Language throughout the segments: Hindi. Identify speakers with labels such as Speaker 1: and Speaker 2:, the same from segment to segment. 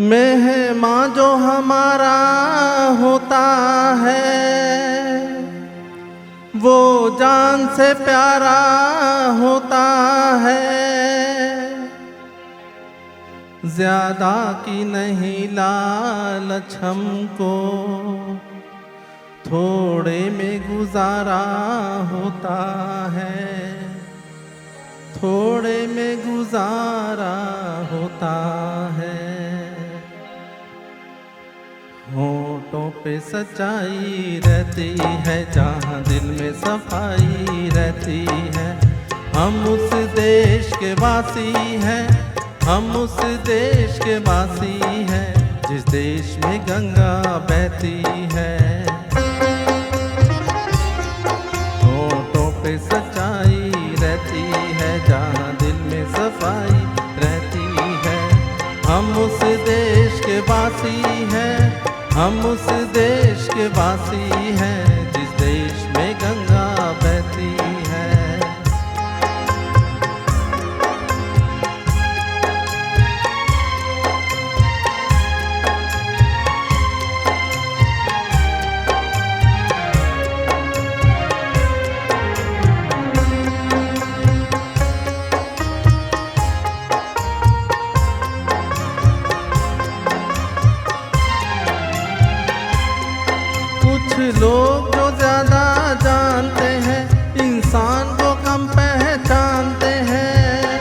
Speaker 1: मेहमान जो हमारा होता है वो जान से प्यारा होता है। ज्यादा की नहीं लालच हमको, थोड़े में गुजारा होता है, थोड़े में गुजारा होता है। होठों पे सच्चाई रहती है, जहाँ दिल में सफाई रहती है। हम उस देश के वासी हैं, हम उस देश के वासी हैं, जिस देश में गंगा बहती है। होठों पे सच्चाई रहती है, जहाँ दिल में सफाई रहती है। हम उस देश के वासी हैं, हम उस देश के वासी हैं, जिस देश में गंगा बहती है। कुछ लोग जो ज्यादा जानते हैं, इंसान को कम पहचानते हैं।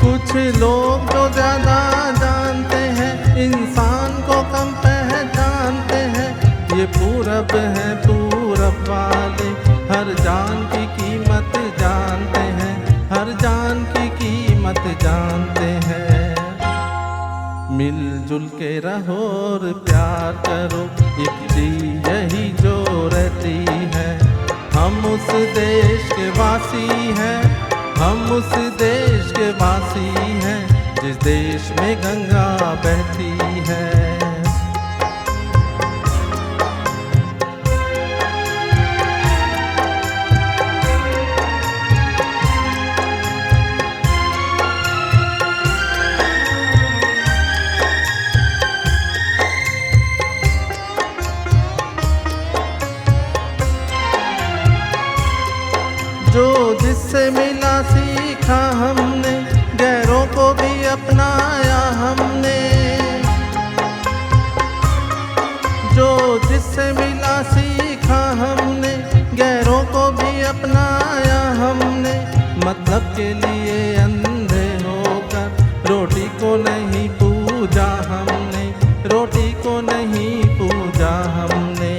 Speaker 1: कुछ लोग जो ज्यादा जानते हैं, इंसान को कम पहचानते हैं। ये पूरब है, पूरब वाले हर जान की कीमत जानते हैं, हर जान की कीमत जानते हैं। मिलजुल के रहो और प्यार करो, एक चीज यही जो रहती है। हम उस देश के वासी हैं, हम उस देश के वासी हैं, जिस देश में गंगा बहती है। जो जिससे मिला सीखा हमने, गैरों को भी अपनाया हमने। जो जिससे मिला सीखा हमने, गैरों को भी अपनाया हमने। मतलब के लिए अंधे होकर रोटी को नहीं पूजा हमने, रोटी को नहीं पूजा हमने।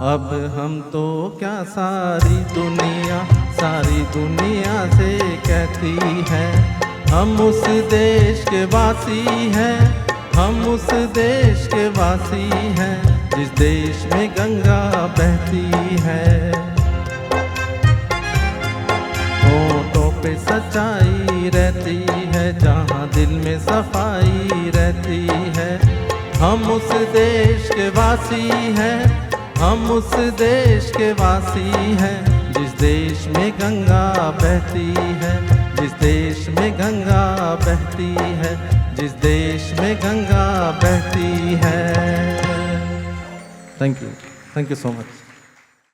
Speaker 1: अब हम तो क्या सारी दुनिया से कहती है, हम उस देश के वासी हैं, हम उस देश के वासी हैं, जिस देश में गंगा बहती है। होठों पे सच्चाई रहती है, जहाँ दिल में सफाई रहती है। हम उस देश के वासी हैं, हम उस देश के वासी हैं, जिस देश में गंगा बहती है, जिस देश में गंगा बहती है, जिस देश में गंगा बहती है। Thank you so much.